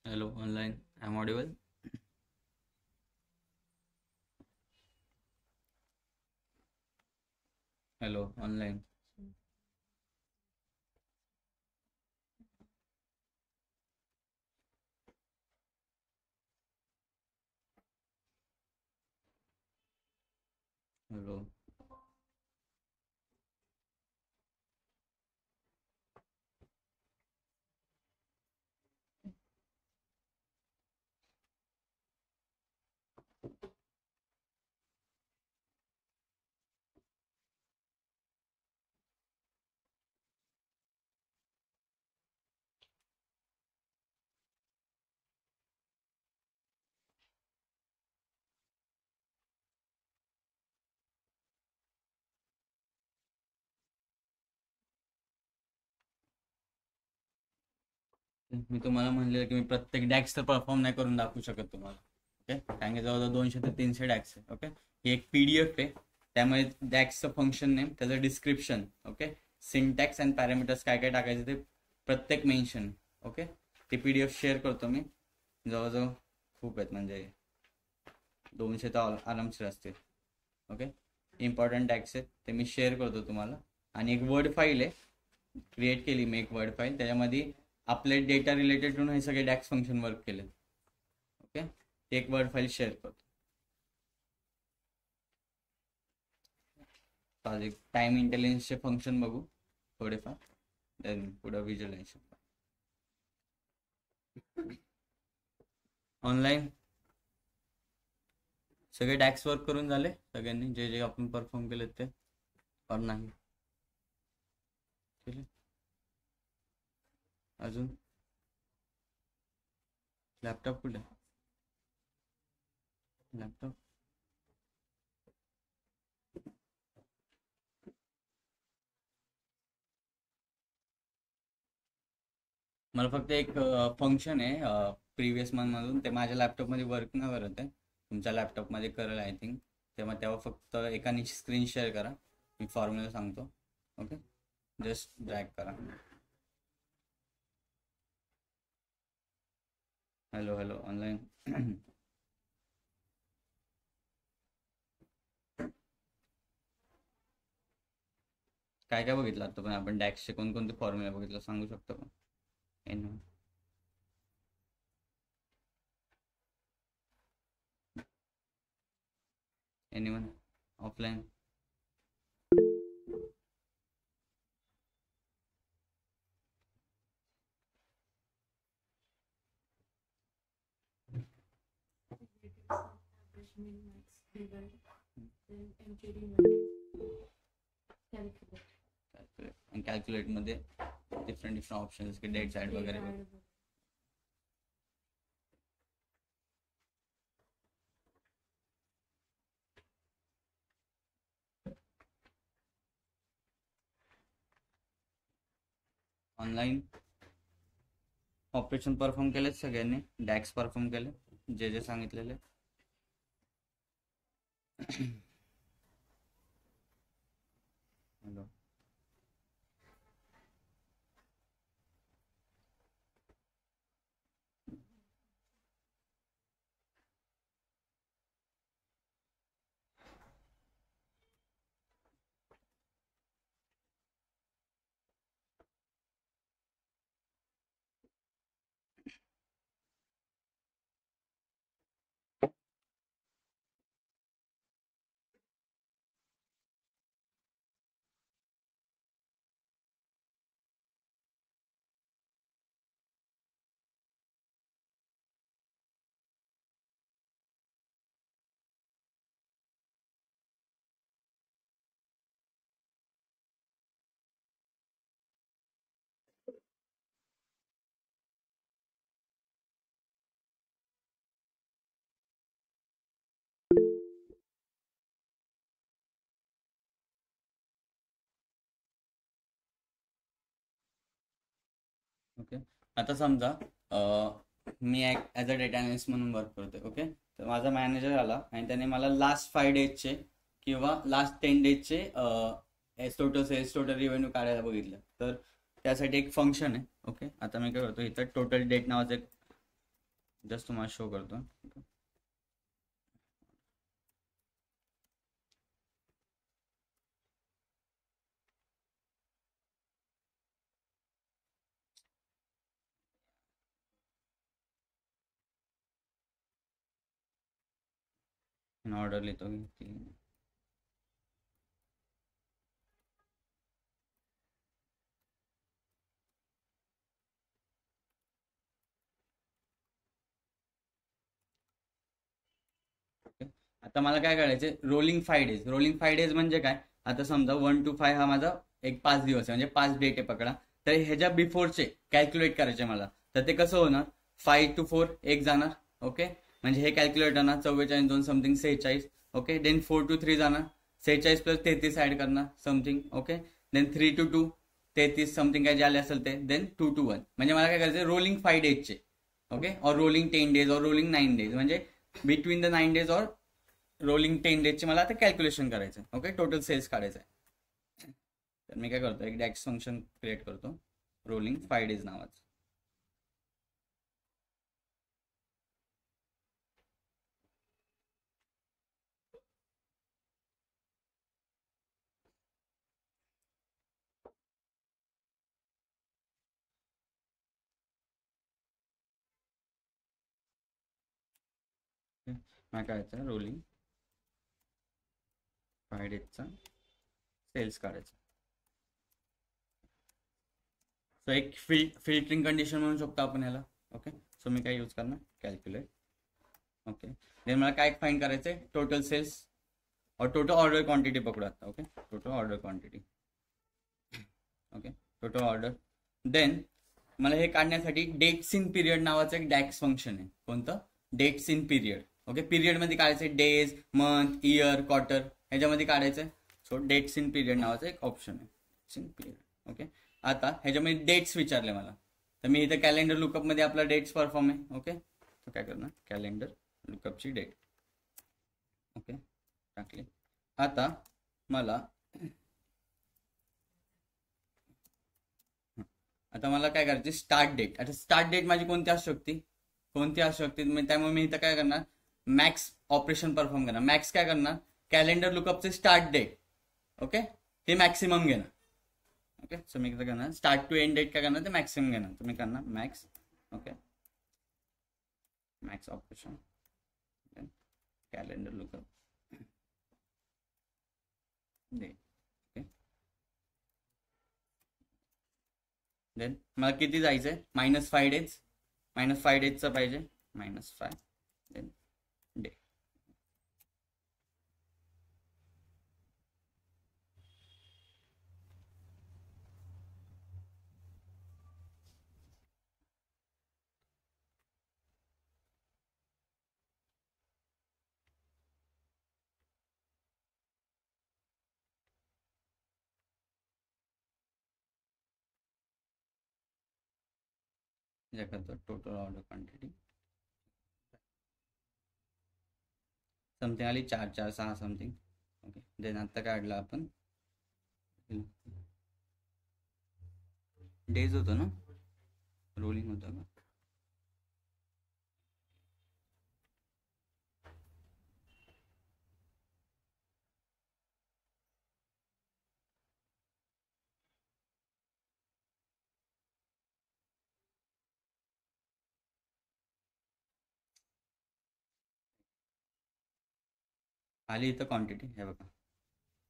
Hello, online. I'm audible. Hello, online. Hello. मी तुम्हाला म्हणलेलं की मी प्रत्येक डॅक्स तर परफॉर्म नाही करून दाखवू शकत तुम्हाला. ओके, कारण की जवळजवळ 200 ते 300 डॅक्स आहे. ओके, ही एक PDF आहे. त्यामुळे डॅक्सचं फंक्शन नेम, त्याचं description, okay, syntax and parameters काय काय टाकायचं ते प्रत्येक मेन्शन. ओके, ती PDF शेअर करतो मी. जवळजवळ खूप आहेत, म्हणजे 200 तर आरामशीर असतील. ओके, इम्पॉर्टंट टॅक्स आहेत ते मी शेअर करतो तुम्हाला. आणि एक वर्ड फाईल आहे, क्रिएट केली मी एक वर्ड फाईल, त्याच्यामध्ये आपले डेटा रिलेटेड म्हणून हे सगळे डॅक्स फंक्शन वर्क केले. ओके, ते एक वर्ड फाईल शेअर करतो. चालेल, टाइम इंटेलिजन्सचे फंक्शन बघू थोडेफार, देन पुढं व्हिज्युअलायझेशन. ऑनलाईन सगळे डॅक्स वर्क करून झाले सगळ्यांनी, जे जे आपण परफॉर्म केले ते, और नाही? ठीक आहे, अजून लॅपटॉप कुठे? लॅपटॉप मला फक्त एक फंक्शन आहे प्रिव्हियस मंथमधून, ते माझ्या लॅपटॉपमध्ये वर्क नाही करत आहे. तुमच्या लॅपटॉपमध्ये करेल आय थिंक. तेव्हा फक्त एकाने स्क्रीन शेअर करा, मी फॉर्म्युला सांगतो. ओके, जस्ट ड्रॅग करा. Hello hello online. काय काय बघितलं आता पण आपण? डॅक्सचे कोणकोणते फॉर्म्युला बघितलं सांगू शकतो का? An anyone offline? कॅल्क्युलेट मध्ये डिफरंट डिफरंट ऑप्शन्स की डेट साईड वगैरे. ऑनलाईन ऑपरेशन परफॉर्म केलेत सगळ्यांनी, डॅक्स परफॉर्म केले जे जे सांगितलेले. हॅलो, ओके, आता समजा मी ॲज अ डेटा अनालिस्ट म्हणून वर्क करतोय. ओके, तर माझा मॅनेजर आला आणि त्याने मला लास्ट 5 डेजचे किंवा लास्ट 10 डेजचे टोटल रिव्हेन्यू काढायला बघितलं. तर त्यासाठी एक फंक्शन आहे. ओके, आता मी काय करतो, इथं टोटल डेट नावाचं एक जस्ट तुम्हाला शो करतो. ऑर्डर लिहितो. आता मला काय करायचं, रोलिंग 5 डेज. रोलिंग 5 डेज म्हणजे काय, आता समजा 1 to 5 हा माझा एक 5 दिवस आहे, म्हणजे 5 डेट आहे पकडा. तर ह्याच्या बिफोरचे कॅल्क्युलेट करायचे मला. तर ते कसं होणार, 5 to 4 एक जाणार. ओके, म्हणजे हे कॅल्क्युलेट होणार 44 2 समथिंग 46. ओके, देन 4 to 3 जाणार, 46 प्लस 33 ऍड करणार something. Okay, then 3 to 2 33 something काय जे आले असेल ते. देन 2 to 1 म्हणजे मला काय करायचं, रोलिंग 5 डेजचे. ओके, और रोलिंग 10 डेज और रोलिंग 9 डेज, म्हणजे बिटवीन द 9 डेज और रोलिंग 10 डेजचे मला आता कॅल्क्युलेशन करायचं. ओके, टोटल सेल्स काढायचं आहे. तर मी काय करतो, एक डॅक्स फंक्शन क्रिएट करतो रोलिंग 5 डेज नावाचं. काय करायचं, रोलिंग 5 डेजचा सेल्स काढायचा. सो एक फिल्टरिंग कंडिशन म्हणू शकतो आपण ह्याला. ओके, सो मी काय यूज करणार, कॅल्क्युलेट. ओके, देन मला काय फाइंड करायचं आहे, टोटल सेल्स और टोटल ऑर्डर क्वांटिटी पकडू आता. Okay, total order quantity. Okay, total order. Then मला हे काढण्यासाठी डेट्स इन पिरियड नावाचं एक डॅक्स फंक्शन आहे. कोणतं, dates in period. Okay, period मध्ये काढायचं आहे डेज, मंथ, इयर, क्वार्टर, ह्याच्यामध्ये काढायचं आहे. सो डेट्स इन पिरियड नावाचं एक ऑप्शन आहे, डेट्स इन पिरियड. ओके, आता ह्याच्यामध्ये डेट्स विचारले मला, तर मी इथं कॅलेंडर लुकअप मध्ये आपला डेट्स परफॉर्म आहे. ओके, तर काय करणार, कॅलेंडर लुकअपची डेट. ओके, टाकली. आता मला काय करायचे, स्टार्ट डेट. आता स्टार्ट डेट माझी कोणती असू शकते, त्यामुळे मी इथं काय करणार, मॅक्स ऑपरेशन परफॉर्म करणार. मॅक्स काय करणार, कॅलेंडर लुकअपचे स्टार्ट डेट. ओके, ते मॅक्सिमम घेणार. ओके, सो मी कसं करणार, स्टार्ट टू एंड डेट काय करणार, ते मॅक्सिमम घेणार. तुम्ही करणार max. Okay, max operation calendar lookup date. Okay, then मला किती जायचंय, -5 डेज. -5 डेजचं पाहिजे, -5 then day. Total order quantity something आली 4 4 6 समथिंग. ओके, देन आता काढला आपण डेज होतं ना, रोलिंग होतं का, आली इथं क्वांटिटी. हे बघा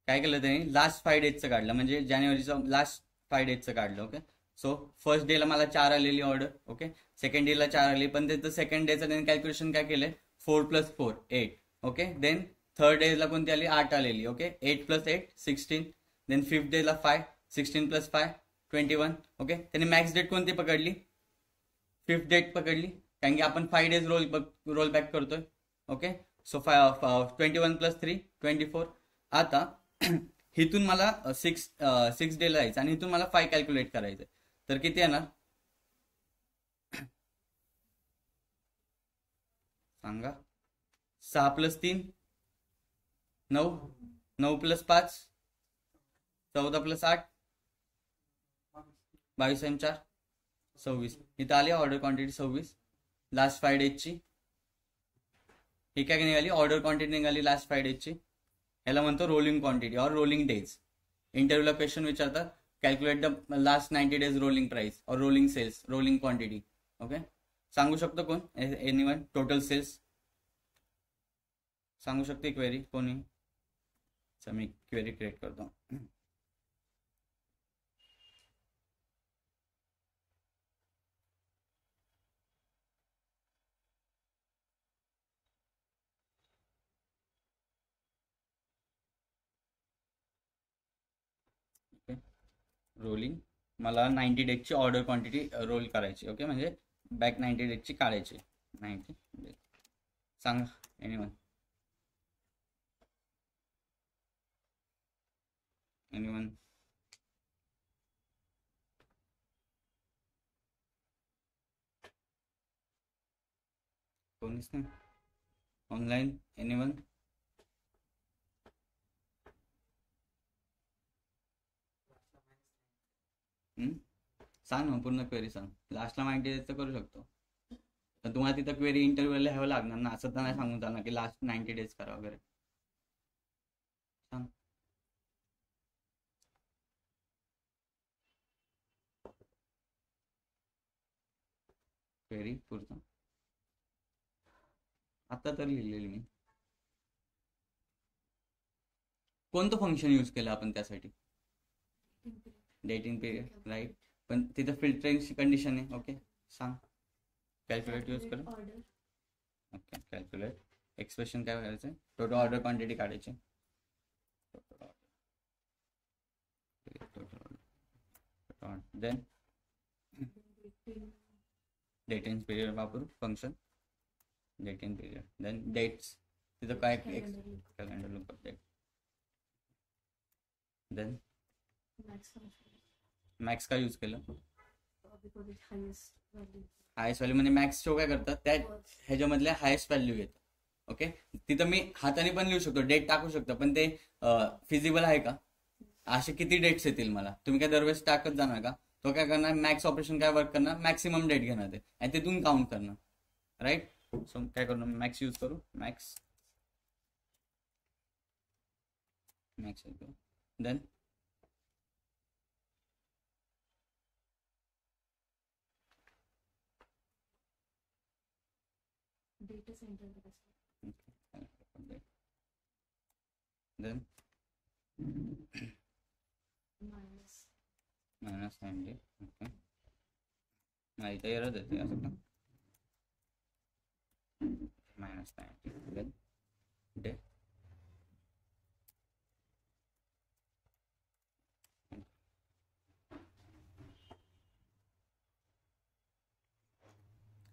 काय केलं त्यांनी, लास्ट 5 डेजचं काढलं, म्हणजे जानेवारीचं लास्ट 5 डेजचं काढलं. ओके, सो फर्स्ट डेला मला 4 आलेली ऑर्डर. ओके, सेकंड डेला 4 आली, पण त्याचं सेकंड डेचं त्यांनी कॅल्क्युलेशन काय केलंय, 4 + 4 8. ओके, देन थर्ड डेला कोणती आली, 8 आलेली. ओके, 8 + 8 16. देन फिफ्थ डेला 5, 16 + 5 21. ओके, त्यांनी मॅक्स डेट कोणती पकडली, फिफ्थ डेट पकडली, कारण की आपण 5 डेज रोल बॅक करतोय. Okay, so 21 + 3 24. आता इथून मला 6 डेला जायचं आणि इथून मला 5 कॅल्क्युलेट करायचं, तर किती येणार सांगा. 6 + 3 9, 9 + 5 14 + 8 22 आणि 4 26. इथं आली ऑर्डर क्वांटिटी 26. लास्ट 5 डेजची, ही काय निघाली ऑर्डर क्वांटिटी निघाली लास्ट 5 डेजची, याला म्हणतो रोलिंग क्वांटिटी और रोलिंग डेज. इंटरव्ह्यूला क्वेश्चन विचारतात, calculate the last 90 days rolling price और rolling sales, rolling quantity. Okay, सांगू शकतो कोण, एनीवन, टोटल सेल्स सांगू शकते क्वेरी कोणी? मी क्वेरी क्रिएट करतो. रोलिंग, मला 90 डेजची ऑर्डर क्वांटिटी रोल करायची. ओके, म्हणजे बॅक 90 डेजची काढायची. 90 डेज सांगा एनीवन, एनीवन. कोणीच नाही ऑनलाईन, एनीवन. सांग ना पूर्ण क्वेरी सांग. लास्टला 90 डेजचं करू शकतो, तर तुम्हाला तिथं क्वेरी इंटरव्ह्यूला लिहावं लागणार ना, असं तर नाही सांगून चालणार की लास्ट 90 डेज करा वगैरे. सांग क्वेरी पुढचं, आता तर लिहिलेली मी. कोणतं फंक्शन यूज केलं आपण त्यासाठी? Dating period, right. पण तिथं फिल्टरिंगची कंडिशन आहे. ओके, सांग. कॅल्क्युलेट यूज करू. ओके, कॅल्क्युलेट एक्सप्रेशन काय करायचं, टोटल ऑर्डर क्वांटिटी काढायची. देन डेटिंग पिरियड वापरू function, dating period. Then dates, तिथं काय calendar lookup date. Then max काय यूज केलं, हायेस्ट व्हॅल्यू म्हणजे मॅक्स शो काय करतात त्या ह्याच्यामधले हायेस्ट व्हॅल्यू घेतात. ओके, तिथं मी हाताने पण लिहू शकतो, डेट टाकू शकतो, पण ते फिजिबल आहे का? असे किती डेट्स येतील मला, तुम्ही काय दरवेळेस टाकत जाणार का? तो काय करणार, मॅक्स ऑपरेशन काय वर्क करणार, मॅक्सिमम डेट घेणार ते आणि तिथून काउंट करणार. राईट, सो काय करणार, मॅक्स यूज करू. Max then data center then minus minus 90. Okay, नाही तर एरर देते असं का, minus 90 then डे.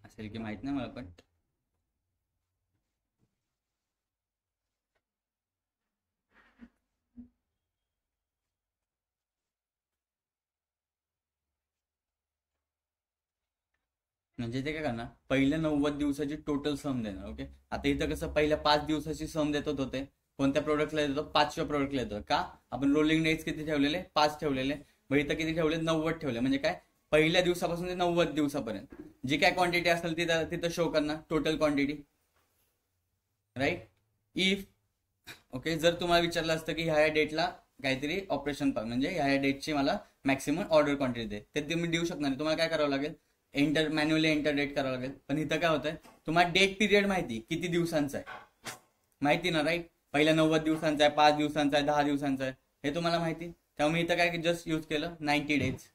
असेल की माहित नाही मला, पण म्हणजे ते काय करणार, पहिल्या 90 दिवसाची टोटल सम देणार. ओके, आता इथं कसं पहिल्या 5 दिवसाची सम देत होते, कोणत्या प्रोडक्टला देतो, 5व्या प्रोडक्टला देतो. का, आपण रोलिंग डेज किती ठेवलेले, 5 ठेवलेले. मग इथं किती ठेवले, 90 ठेवले. म्हणजे काय, पहिल्या दिवसापासून ते 90 दिवसापर्यंत जी काय क्वांटिटी असेल तिथं तिथं शो करणार total quantity. Right, if okay, जर तुम्हाला विचारलं असतं की ह्या डेटला काहीतरी ऑपरेशन म्हणजे ह्या डेटची मला मॅक्सिमम ऑर्डर क्वांटिटी दे, ते तुम्ही देऊ शकणार नाही. तुम्हाला काय करावं लागेल, मॅन्युअली एंटर डेट करावं लागेल. पण इथं काय होतंय, तुम्हाला डेट पिरियड माहिती किती दिवसांचा आहे, माहिती ना, राईट. पहिल्या 90 दिवसांचा आहे, 5 दिवसांचा आहे, 10 दिवसांचा आहे, हे तुम्हाला माहिती. त्यामुळे इथं काय जस्ट यूज केलं 90 डेज.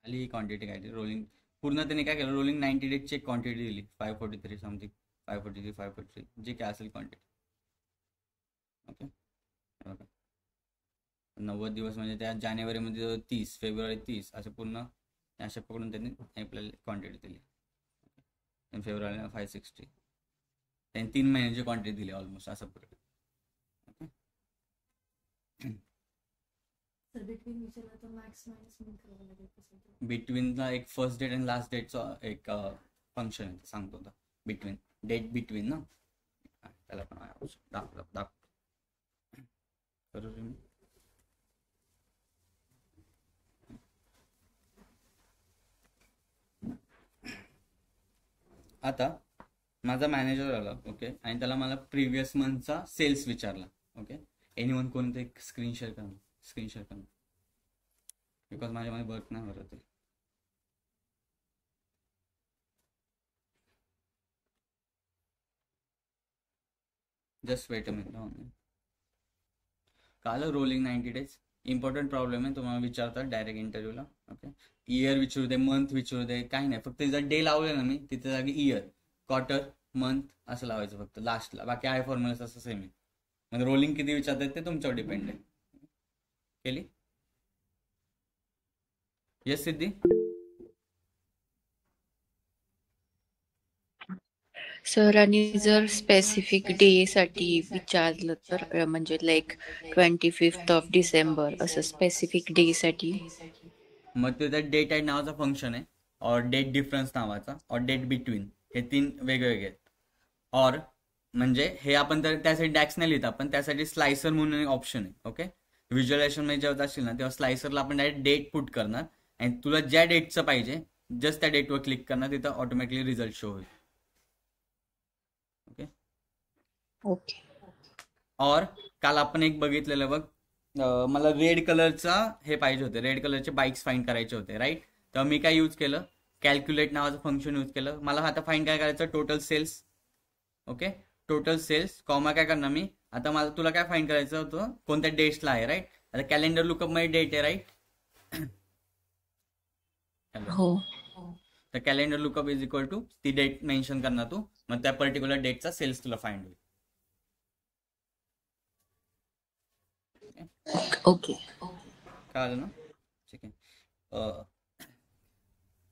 आली ही क्वांटिटी काय रोलिंग पूर्ण त्यांनी काय केलं, रोलिंग 90 डेजची एक क्वांटिटी दिली, 543 समथिंग, 543 जी काय असेल क्वांटिटी. ओके, 90 दिवस म्हणजे त्या जानेवारीमध्ये 30, फेब्रुवारी 30 असं पूर्ण अशा पकडून त्यांनी आपल्याला क्वांटिटी दिली. फेब्रुवारीला 560, त्यांनी 3 महिन्याची क्वांटिटी दिली ऑलमोस्ट असं पूर्ण. ओके, सर बिटवीन विचारला तर मॅक्स मायनस मिन करावं लागेल percentage. बिटवीनला एक फर्स्ट डेट आणि लास्ट डेटचं एक फंक्शन आहे, सांगतो होता. बिटवीन, डेट बिटवीन ना, त्याला पण दाखव बरोबर. आता माझा मॅनेजर आला, ओके, आणि त्याला मला प्रिव्हियस मंथचा सेल्स विचारला. ओके, एनीवन कोणते स्क्रीन शेअर करणं बिकॉज माझ्यामध्ये वर्क नाही होत. Just wait a minute. काल रोलिंग 90 डेज इम्पॉर्टंट प्रॉब्लेम आहे, तुम्हाला विचारतात डायरेक्ट इंटरव्ह्यूला. ओके, इयर विचारू दे, मंथ विचारू दे, काही नाही, फक्त तिचा डे लावले ना मी, तिथे जागी इयर, क्वार्टर, मंथ असं लावायचं फक्त लास्टला. बाकी आय फॉर्म्युला असं सेम आहे. म्हणजे रोलिंग किती विचारतात ते तुमच्यावर डिपेंड आहे. केली? येस सिद्धी? सर, आणि जर स्पेसिफिक डे साठी विचारलं तर म्हणजे लाईक 25th ऑफ डिसेंबर असं स्पेसिफिक डे साठी, मग त्याच्यात डेट ॲड नावाचा फंक्शन आहे, और डेट डिफरन्स नावाचा, और डेट बिटवीन, हे 3 वेगवेगळे आहेत. और म्हणजे हे आपण तर त्यासाठी डॅक्स नाही लिहित आपण, त्यासाठी स्लायसर म्हणून एक ऑप्शन आहे. ओके, व्हिज्युअलायझेशन मध्ये जेव्हा जाशील ना, तेव्हा स्लायसरला आपण डायरेक्ट डेट पुट करणार आणि तुला ज्या डेटचं पाहिजे जस्ट त्या डेटवर क्लिक करणार, तिथं ऑटोमॅटिकली रिझल्ट शो होईल. Okay okay. और काल आपण एक बघितलेलं बघ, मला रेड कलरचा हे पाहिजे होते, रेड कलरचे बाईक्स फाइंड करायचे होते, राईट. तेव्हा मी काय यूज केलं, कॅल्क्युलेट नावाचं फंक्शन यूज केलं. मला आता फाइंड काय करायचं, total sales. Okay, total sales comma काय करणार मी आता, मला तुला काय फाइंड करायचं होतं, कोणत्या डेट्सला आहे, राईट. आता कॅलेंडर लुकअप मध्ये डेट आहे, राईट. हो, तर calendar lookup is equal to ती डेट मेन्शन करणार तू, मग त्या पर्टिक्युलर डेटचा सेल्स तुला फाइंड होईल. ओके, कळलं ना? ठीक आहे.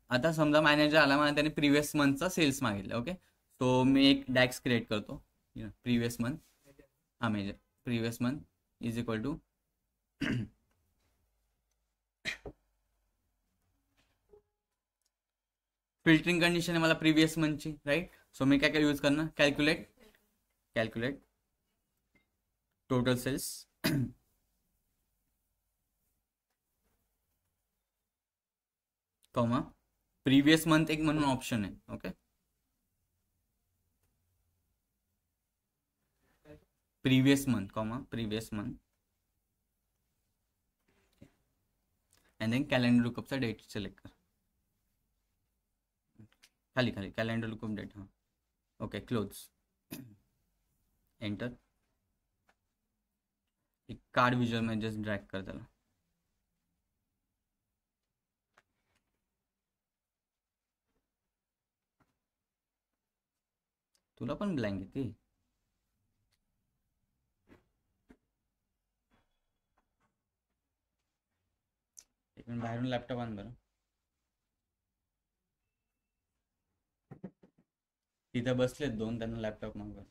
आता समजा मॅनेजर आला, मला त्याने प्रिव्हियस मंथचा सेल्स मागितला. ओके, सो मी एक डॅक्स क्रिएट करतो, प्रिव्हियस मंथ. हा measure previous month is equal to filtering condition आहे मला प्रिव्हियस मंथची, राईट. सो मी काय काय यूज करणार, calculate total sales comma previous month एक म्हणून ऑप्शन आहे. Okay, previous month comma previous month and then calendar लुकअपचा डेट सिलेक्ट कर. खाली कॅलेंडर लुकअप डेट. हां, ओके, क्लोज, एंटर. एक कार्ड विज्युअल मध्ये जस्ट ड्रॅग कर त्याला. तुला पण ब्लँक येते. एक मिनिट, बाहेरून लॅपटॉप आण बरं. तिथे बसलेत 2, त्यांना लॅपटॉप मागवा.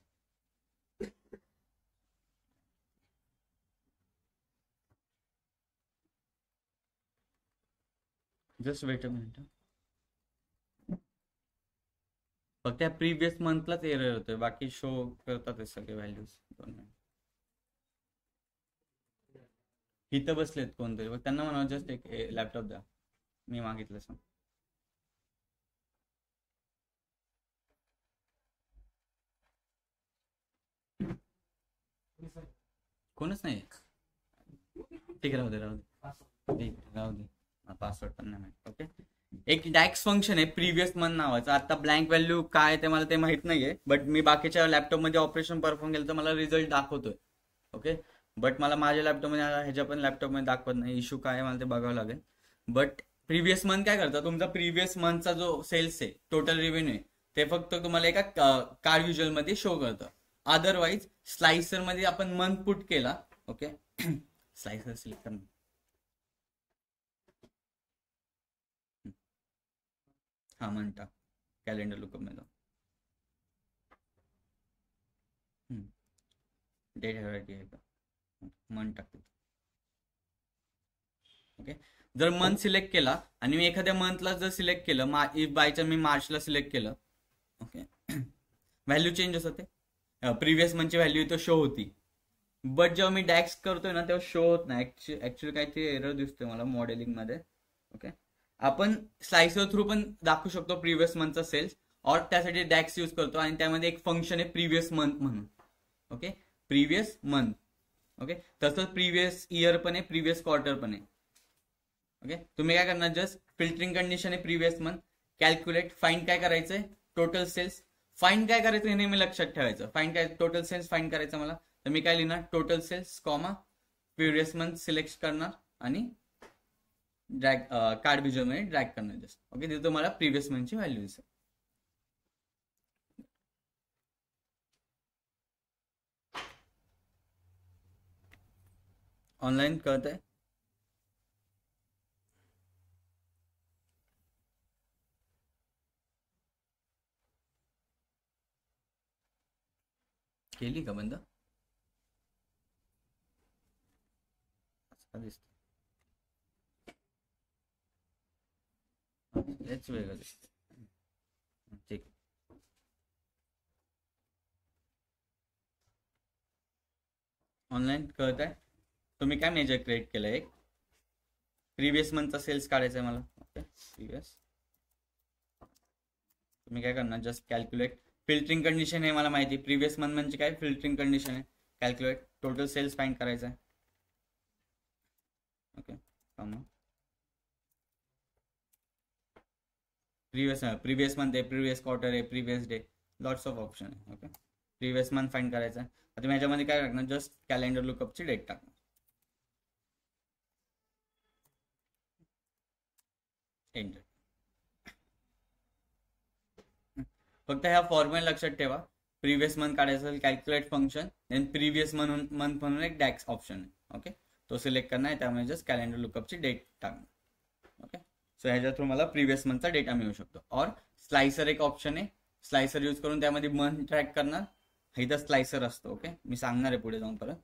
Just wait a minute. फक्त त्या प्रिव्हियस मंथलाच एरर होतोय, बाकी शो करतात सगळे व्हॅल्यूज. 2 मिनिट. इथं बसलेत कोणतरी, त्यांना म्हणा जस्ट एक लॅपटॉप द्या, मी मागितलं सांग. कोणच नाही. ठीक, राहू दे. पासवर्ड पण नाही माहिती. ओके, एक डॅक्स फंक्शन आहे प्रिव्हियस मंथ नावाचं. आता ब्लँक व्हॅल्यू काय ते मला ते माहित नाहीये, बट मी बाकीच्या लॅपटॉप मध्ये ऑपरेशन परफॉर्म केलं तर मला रिझल्ट दाखवतोय. ओके, बट मला माझ्या लॅपटॉप मध्ये ह्याच्या पण लॅपटॉप मध्ये दाखवत नाही. इश्यू काय आहे मला ते बघावं लागेल. बट प्रिव्हियस मंथ काय करतं, तुमचा प्रिव्हियस मंथचा जो सेल्स आहे, टोटल रेव्हेन्यू आहे, ते फक्त तुम्हाला एका कार्ड व्हिज्युअल मध्ये शो करतं. अदरवाईज स्लायसर मध्ये आपण मंथ पुट केला, ओके, स्लायसर सिलेक्ट करणं, हा मंथ टाक, कॅलेंडर लुकअप मध्ये डेट हॅरायटी आहे का, मंथ टाकतो. ओके, जर मंथ सिलेक्ट केला आणि मी एखाद्या मंथला जर सिलेक्ट केलं, इफ बायच्या मी मार्चला सिलेक्ट केलं, ओके, व्हॅल्यू चेंज होते. प्रिव्हियस मंथची व्हॅल्यू इथं शो होती, बट जेव्हा मी डॅक्स करतोय ना तेव्हा शो होत नाही. ऍक्च्युअली काहीतरी एरर दिसतोय मला मॉडेलिंग मध्ये. ओके, आपण स्लायसर थ्रू पण दाखवू शकतो प्रिव्हियस मंथचा सेल्स, और त्यासाठी डॅक्स यूज करतो आणि त्यामध्ये एक फंक्शन आहे प्रिव्हियस मंथ म्हणून. Okay, previous month. ओके, तसंच प्रिव्हियस इयर पण आहे, प्रिव्हियस क्वार्टर पण आहे. ओके, तुम्ही काय करणार, जस्ट फिल्टरिंग कंडिशन आहे प्रिव्हियस मंथ, कॅल्क्युलेट, फाइंड काय करायचंय, टोटल सेल्स. फाइंड काय करायचं हे नेहमी लक्षात ठेवायचं. फाइंड काय, टोटल सेल्स फाइंड करायचं मला, तर मी काय लिहिणार, total sales comma previous month select करणार आणि ड्रॅग कार्ड व्हिज्युअल मध्ये ड्रॅग करणार जस्ट. ओके, तिथे तुम्हाला प्रिव्हियस मंथची व्हॅल्यू दिसेल. ऑनलाईन कळत आहे? केली का बंद? दिसत हेच वेगळं दिसत. ठीक, ऑनलाईन कळत आहे? तुम्ही काय मेजर क्रिएट केलं, एक प्रिव्हियस मंथचा सेल्स काढायचा आहे मला. ओके, प्रिव्हियस, तुम्ही काय करणार, जस्ट कॅल्क्युलेट, फिल्टरिंग कंडिशन आहे मला माहिती, प्रिव्हियस मंथ म्हणजे काय, फिल्टरिंग कंडिशन आहे. कॅल्क्युलेट टोटल सेल्स फाइंड करायचा आहे. ओके, प्रिव्हियस मंथ आहे, प्रिव्हियस क्वार्टर आहे, previous day, lots of option आहे. ओके, प्रिव्हियस मंथ फाइंड करायचा आहे. आता मी ह्याच्यामध्ये काय टाकणार, जस्ट कॅलेंडर लुकअपची डेट टाकणार. एंटर. फक्त ह्या फॉर्म्युला लक्षात ठेवा, प्रिव्हियस मंथ काढायचं असेल calculate function, then previous month म्हणून एक डॅक्स ऑप्शन आहे. ओके, तो सिलेक्ट करणार आहे, त्यामुळे जस्ट कॅलेंडर लुकअपची डेट टाकणार. ओके, सो ह्याच्या थ्रू मला प्रिव्हियस मंथचा डेटा मिळू शकतो. और स्लायसर एक ऑप्शन आहे, स्लायसर यूज करून त्यामध्ये मंथ ट्रॅक करणार. इथं स्लायसर असतो. ओके, मी सांगणार आहे पुढे जाऊन परत.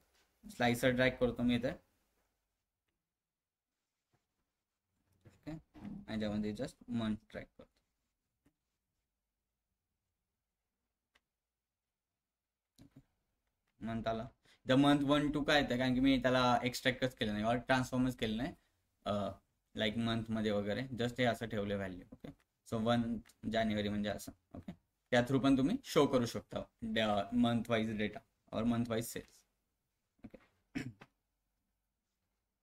स्लायसर ट्रॅक करतो मी इथे. ओके, ह्याच्यामध्ये जस्ट मंथ ट्रॅक करतो. मंथ आला, द मंथ 1 to काय येतं, कारण की मी त्याला एक्स्ट्रॅक्टच केलं नाही और ट्रान्सफॉर्मच केलं नाही, लाईक मंथ मध्ये वगैरे, जस्ट हे असं ठेवले व्हॅल्यू. ओके, सो 1 जानेवारी म्हणजे असं. ओके, त्या थ्रू पण तुम्ही शो करू शकता मंथ वाईज डेटा और month wise sales. Okay,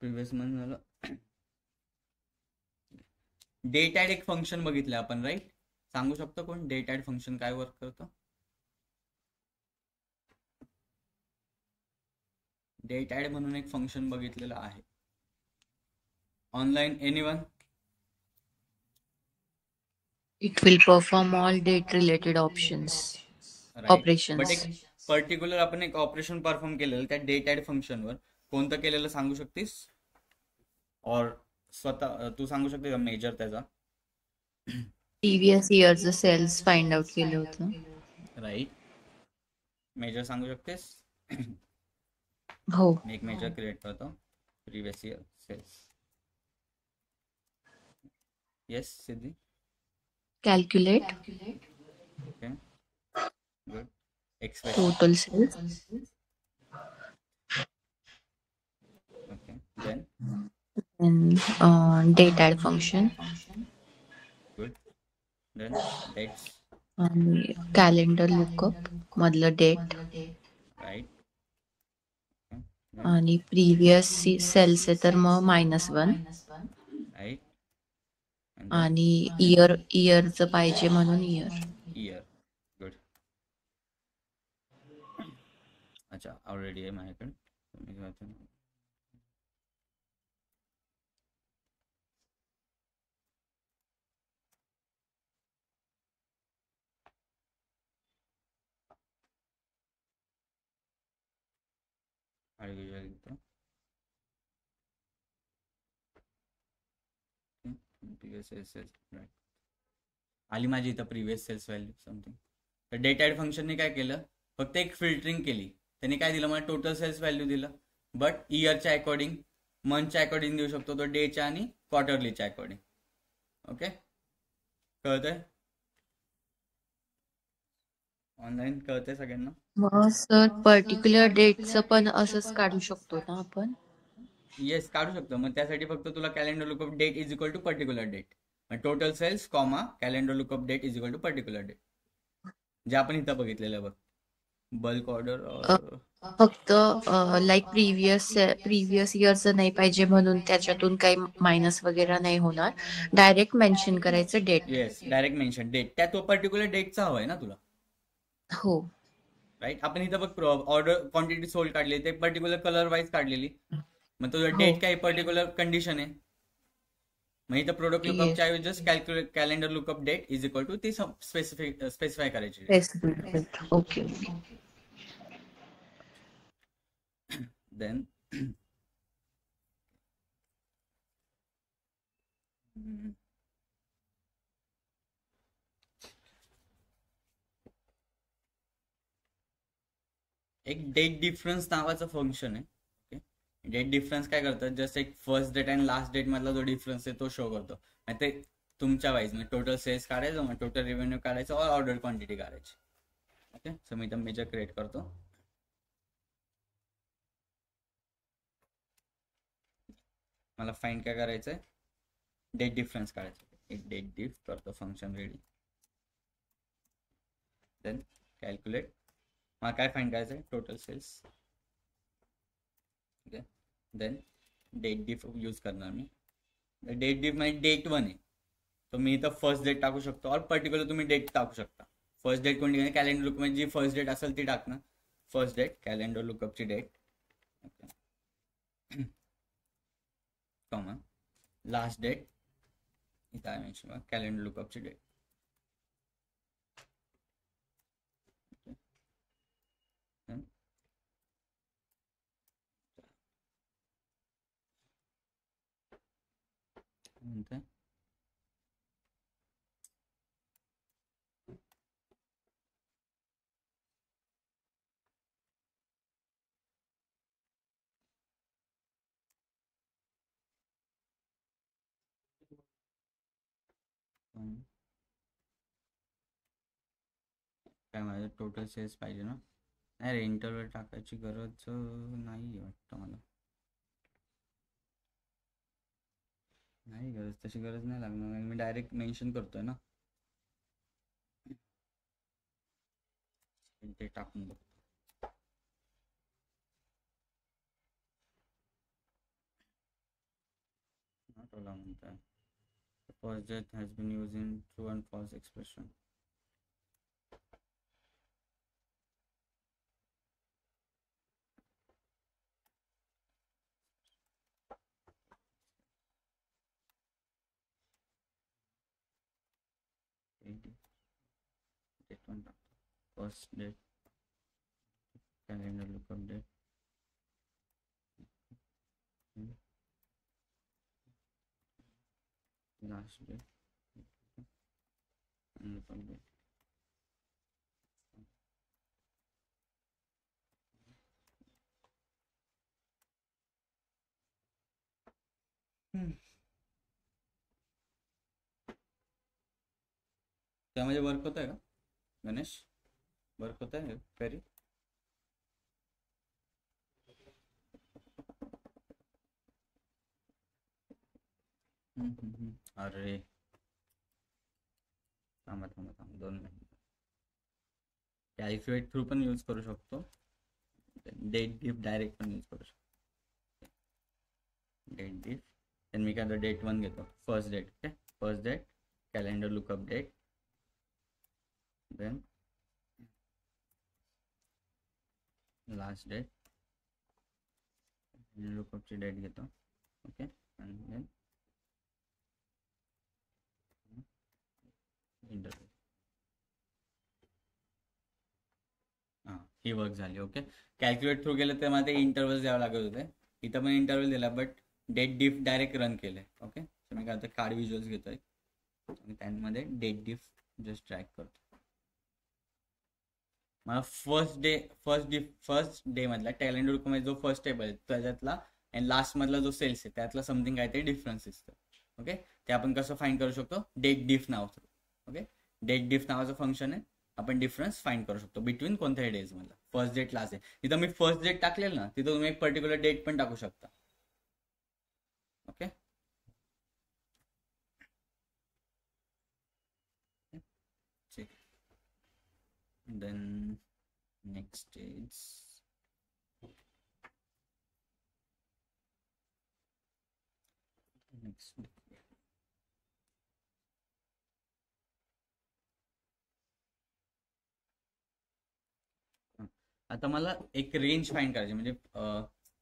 previous month झालं. डेट ऍड एक फंक्शन बघितलं आपण, राईट? सांगू शकतो कोण डेट ऍड फंक्शन काय वर्क करतं? डेट ऍड म्हणून एक फंक्शन बघितलेलं आहे online, anyone? It will perform all date related options. Operations. But एक पर्टिक्युलर आपण एक ऑपरेशन परफॉर्म केलेलं त्या डेट ऍड फंक्शनवर, कोणतं केलेलं सांगू शकतेस? और स्वतः तू सांगू शकते का मेजर त्याचा? Previous yearचं सेल्स फाइंड आउट केलं होतं. राईट, मेजर सांगू शकतेस? हो, मी एक मेजर क्रिएट करतो, previous year sales. Yes Siddhi, calculate okay, good, express, total sales okay, then and date add function good, then dates आणि कॅलेंडर लुकअप मधलं डेट राईट, आणि प्रिव्हियस सेल्स आहे तर मग -1 राईट, आणि इयरचं पाहिजे म्हणून इयर. गुड, अच्छा ऑलरेडी आहे माझ्याकडे. व्हिज्युअल घेतो. प्रिव्हियस सेल्स राईट आली माझी इथं प्रिव्हियस सेल्स व्हॅल्यू समथिंग. तर डेट ॲड फंक्शनने काय केलं, फक्त एक फिल्टरिंग केली. त्याने काय दिलं मला, टोटल सेल्स व्हॅल्यू दिलं, बट इयरच्या अकॉर्डिंग, मंथच्या अकॉर्डिंग देऊ शकतो तो, डेच्या आणि क्वार्टरलीच्या अकॉर्डिंग. ओके, कळतंय? ऑनलाईन कळतंय सगळ्यांना? मग सर पर्टिक्युलर डेटचं पण असंच काढू शकतो ना आपण? येस, काढू शकतो. मग त्यासाठी फक्त तुला calendar lookup date is equal to particular date, total sales comma calendar lookup date is equal to particular date, जे आपण इथं बघितलेलं बघ, बल्क ऑर्डर. फक्त लाईक प्रिव्हियस इयरचं नाही पाहिजे म्हणून त्याच्यातून काही मायनस वगैरे नाही होणार, डायरेक्ट मेन्शन करायचं date. Yes, direct mention date, त्या तो पर्टिक्युलर डेटचा हवाय ना तुला, हो. राईट? आपण इथं बघ ऑर्डर क्वांटिटी सोल्ड काढली, ते पर्टिक्युलर कलर वाईज काढलेली, मग तुझं डेट काय पर्टिक्युलर कंडिशन आहे. मग इथं प्रोडक्ट लुकअपच्या ऐवजी just calendar lookup date is equal to ती स्पेसिफाय करायची. ओके. देन एक डेट डिफरन्स नावाचं फंक्शन आहे. ओके, डेट डिफरन्स काय करतं, जस्ट एक फर्स्ट डेट आणि लास्ट डेट मधला जो डिफरन्स आहे तो शो करतो. ते तुमच्या वाईज म्हणजे टोटल सेल्स काढायचं, मग टोटल रेव्हेन्यू काढायचं, और ऑर्डर क्वांटिटी काढायची. ओके, सो मी इथं मेजर क्रिएट करतो. मला फाइंड काय करायचंय, डेट डिफरन्स काढायचं. एक डेट डिफ करतो, फंक्शन रेडी. देन कॅल्क्युलेट, मला काय फाइंड करायचं आहे, total sales. Okay, then date diff use करणार मी. डेट डिफ म्हणजे डेट 1 आहे, तर मी इथं फर्स्ट डेट टाकू शकतो, और पर्टिक्युलर तुम्ही डेट टाकू शकता. फर्स्ट डेट कोणती, कॅलेंडर लुक म्हणजे जी फर्स्ट डेट असेल ती टाकणं, फर्स्ट डेट कॅलेंडर लुकअपची date. Okay, comma last date इथं आहे मेन्शन कॅलेंडर लुकअपची डेट. म्हणते काय माझं टोटल सेल्स पाहिजे ना. नाही रे, इंटरव्हल टाकायची गरज नाही वाटतं मला. नाही गरज, तशी गरज नाही लागणार, मी डायरेक्ट मेन्शन करतोय ना, ते टाकून बघतो. टोला म्हणताय first date has been use in true and false expression. Date पण टाकतो, first date calendar lookup date. Last date lookup date. त्यामध्ये वर्क होत आहे का गणेश, वर्क होत आहे क्वेरी? अरे थांबा 2 मिनिट. कॅल्क्युलेट थ्रू पण यूज करू शकतो, डेट डिफ डायरेक्ट पण यूज करू शकतो. डेट डिफ, देन मी काय डेट 1 घेतो, first date. Okay, first date calendar lookup date, then last date लुकअपची डेट घेतो. ओके, आणि देन इंटरव्ह्यू. हां ही वर्क झाली. ओके, कॅल्क्युलेट थ्रू गेलं तर मला ते इंटरव्हल द्यावं लागत होते. इथं पण इंटरव्हल दिला, but date diff direct run केले. ओके, तर मी काय होतं कार्ड विज्युअल्स घेतोय आणि त्यामध्ये डेट डिफ जस्ट ट्रॅक करतो. मला फर्स्ट डे मधला कॅलेंडर मध्ये जो फर्स्ट टेबल आहे त्याच्यातला आणि लास्ट मधला जो सेल्स आहे त्यातला समथिंग काय ते डिफरन्स दिसतं. ओके, ते आपण कसं फाइंड करू शकतो, डेट डिफ नावाचं. ओके, डेट डिफ नावाचं फंक्शन आहे, आपण डिफरन्स फाइंड करू शकतो बिटवीन कोणत्याही डेज मधला. फर्स्ट डेट लास्ट डेट, तिथं मी फर्स्ट डेट टाकलेलं ना, तिथं तुम्ही एक पर्टिक्युलर डेट पण टाकू शकता. ओके, ठीक. Then next is next. आता मला एक रेंज फाइंड करायची, म्हणजे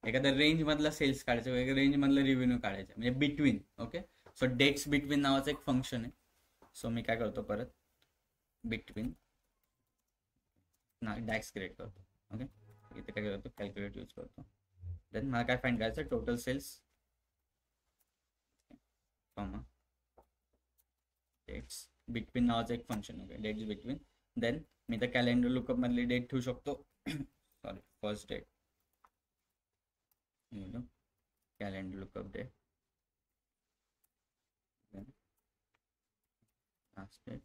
एखाद्या रेंज मधला सेल्स काढायचा, वेगळ्या रेंज मधला रिव्हेन्यू काढायचा, म्हणजे between. Okay, so that's between नावाचं एक फंक्शन आहे. सो मी काय करतो, परत बिटवीन डॅक्स क्रिएट करतो. ओके, इथे काय करतो, कॅल्क्युलेट यूज करतो. देन मला काय फाइंड करायचं, total sales comma dates between नावाचं एक function. Okay, dates between. Then मी तर कॅलेंडर लुकअप मधली डेट ठेवू शकतो. Sorry, first date, calendar lookup date, last date,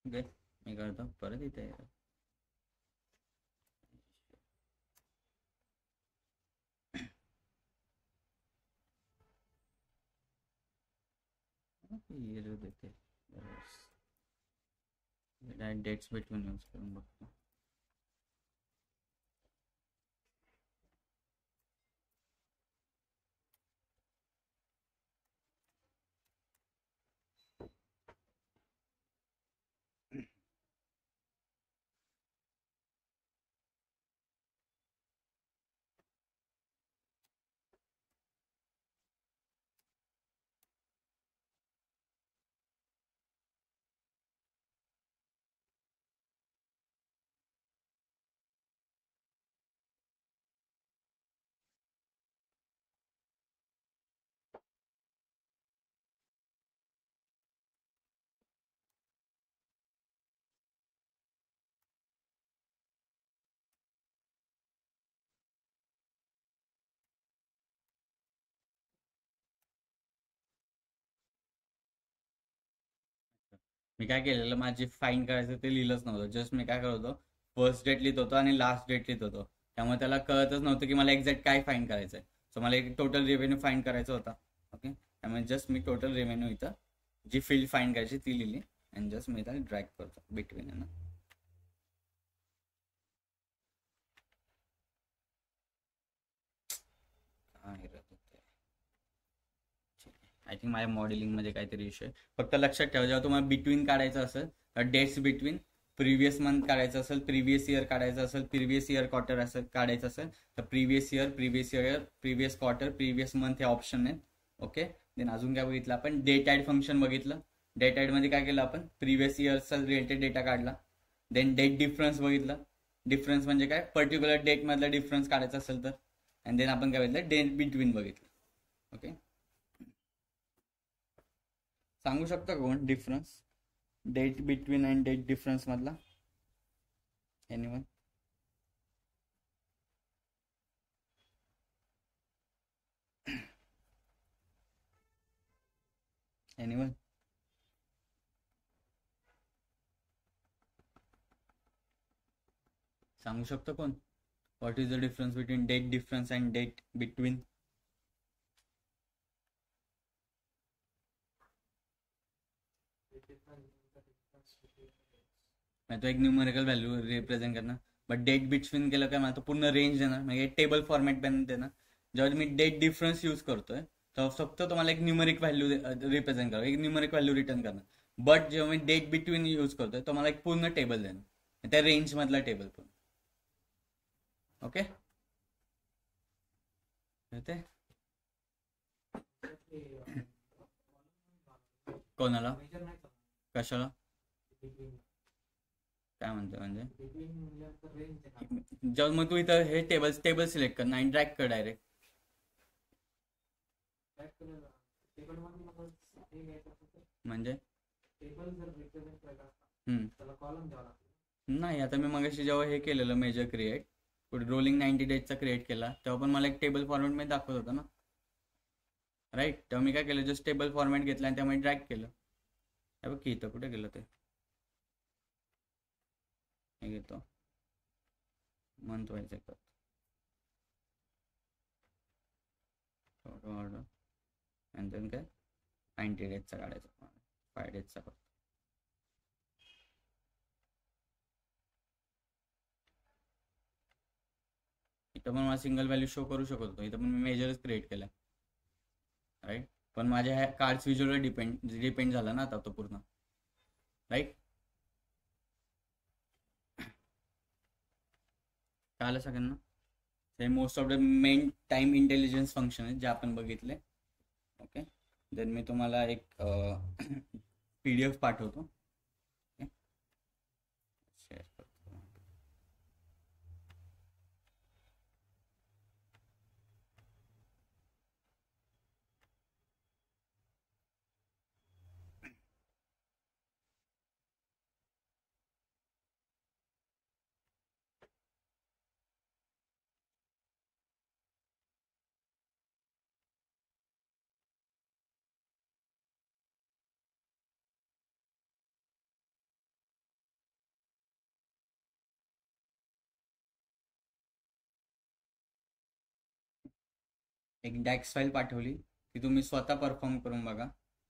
okay. मी करतो परत इथे देते, डेट्स बिटवीन यूज करून बघतो. मी काय केलेलं, माझी फाईन करायचं ते लिहिलंच नव्हतं. जस्ट मी काय करत होतो, फर्स्ट डेट लिहित होतो आणि लास्ट डेट लिहित होतो. त्यामुळे त्याला कळतच नव्हतं की मला एक्झॅक्ट काय फाईन करायचं आहे. सो मला एक टोटल रेव्हेन्यू फाईन करायचा होता. ओके, त्यामुळे जस्ट मी टोटल रेव्हेन्यू इथं जी फील्ड फाईन करायची ती लिहिली आणि जस्ट मी इथं ड्रॅग करतो बिटवीन आहे ना. आय थिंक माझ्या मॉडेलिंगमध्ये काहीतरी इश्यू आहे. फक्त लक्षात ठेवा, जेव्हा तुम्हाला बिटवीन काढायचं असेल तर डेट्स बिटवीन, प्रिव्हियस मंथ काढायचं असेल, प्रिव्हियस इयर काढायचं असेल, प्रिव्हियस इयर क्वार्टर असेल काढायचं असेल तर previous year, previous quarter, previous month हे ऑप्शन आहेत. ओके, देन अजून काय बघितलं आपण, डेट ॲड फंक्शन बघितलं. डेट ॲड मध्ये काय केलं आपण, प्रिव्हियस इयरचा रिलेटेड डेटा काढला. देन डेट डिफरन्स बघितलं. डिफरन्स म्हणजे काय, पर्टिक्युलर डेट मधला डिफरन्स काढायचा असेल तर. अँड देन आपण काय बघितलं, डेट बिटवीन बघितलं. ओके, सांगू शकता कोण difference date between and date difference मधला, एनीवन? एनीवन? सांगू शकतो कोण, what is the difference between date difference and date between? मैं तो एक न्यूमेरिकल व्हॅल्यू रिप्रेझेंट करणार, बट डेट बिटवीन केलं काय, मला तो पूर्ण रेंज देणार, म्हणजे टेबल फॉर्मॅट पण देणार. जेव्हा मी डेट डिफरन्स यूज करतोय तर फक्त तुम्हाला एक न्यूमेरिक व्हॅल्यू रिप्रेझेंट करा, एक न्यूमेरिक व्हॅल्यू रिटर्न करणार. बट जेव्हा मी डेट बिटवीन यूज करतोय तो मला एक पूर्ण टेबल देणार, त्या रेंज मधला टेबल पूर्ण. ओके, कोणाला कशाला काय म्हणते म्हणजे जेव्हा मग तू इथं हे टेबल सिलेक्ट कर नाही ड्रॅग कर डायरेक्ट म्हणजे नाही आता मी मगाशी जेव्हा हे केलेलं मेजर क्रिएट पुढे रोलिंग 90 डेजचा क्रिएट केला तेव्हा पण मला एक टेबल फॉर्मॅट मध्ये दाखवत होता ना राईट तेव्हा मी काय केलं जस्ट टेबल फॉर्मॅट घेतला आणि त्यामध्ये ड्रॅग केलं हे बघ की इथं कुठे गेलं ते हे घेतो मंथ वाईज करतो ऑर्डर आणि देन काय 90 डेजचा काढायचा 5 डेजचा करतो इथं पण मला सिंगल व्हॅल्यू शो करू शकत होतो इथं पण मी मेजरच क्रिएट केला राईट पण माझ्या ह्या कार्ड्स व्हिज्युअलवर डिपेंड झाला ना आता तो पूर्ण राईट कळलं सगळ्यांना हे most of the main time intelligence function आहेत जे आपण बघितले ओके देन मी तुम्हाला एक PDF पाठवतो शेअर करतो एक डॅक्स फाईल पाठवली ती तुम्ही स्वतः परफॉर्म करून बघा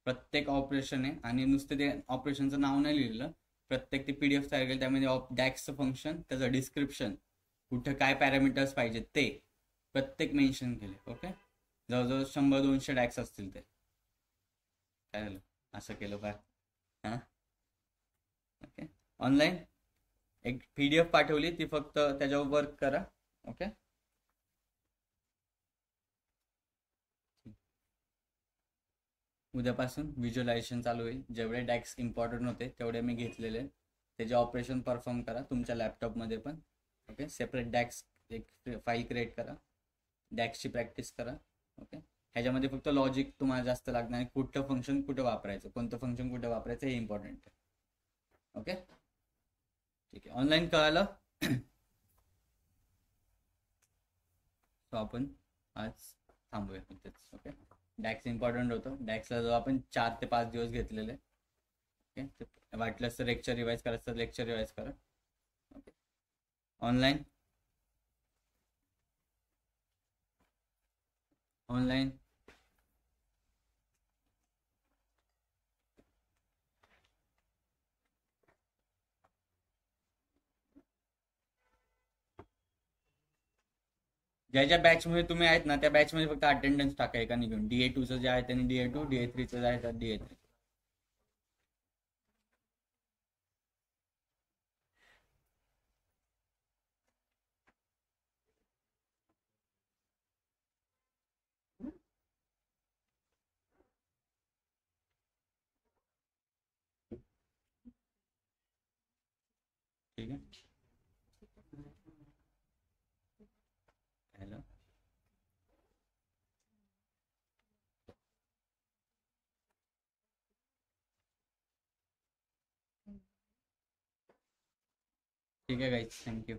प्रत्येक ऑपरेशन आहे आणि नुसतं ते ऑपरेशनचं नाव नाही लिहिलं प्रत्येक ते PDF तयार केलं त्यामध्ये डॅक्सचं फंक्शन त्याचं डिस्क्रिप्शन कुठं काय पॅरामीटर्स पाहिजेत ते प्रत्येक मेन्शन केले ओके जवळजवळ 100-200 डॅक्स असतील ते काय झालं असं केलं फार हां ओके ऑनलाईन एक PDF पाठवली ती फक्त त्याच्यावर वर्क करा ओके उद्यापासून व्हिज्युअलायझेशन चालू होईल जेवढे डॅक्स इम्पॉर्टंट होते तेवढे मी घेतलेले त्याचे ऑपरेशन परफॉर्म करा तुमच्या लॅपटॉपमध्ये पण ओके सेपरेट डॅक्स एक फाईल क्रिएट करा डॅक्सची प्रॅक्टिस करा ओके ह्याच्यामध्ये फक्त लॉजिक तुम्हाला जास्त लागणार आहे कुठं फंक्शन कुठं वापरायचं कोणतं फंक्शन कुठं वापरायचं हे इम्पॉर्टंट आहे ओके ठीक आहे ऑनलाईन कळालं सो आपण आज थांबूया इथेच ओके डॅक्स इम्पॉर्टंट होतं डॅक्सला जो आपण 4 ते 5 दिवस घेतलेले ओके वाटलंच तर लेक्चर रिवाईज करायचं तर लेक्चर रिवाईज करा ओके ऑनलाईन ज्या बॅचमध्ये तुम्ही आहेत ना त्या बॅचमध्ये फक्त अटेंडन्स टाका एका निघून DA2चं जे आहे त्यांनी DA2 DA3चं जे आहे तर DA3 ठीक आहे हॅलो ठीक आहे गाईज थँक्यू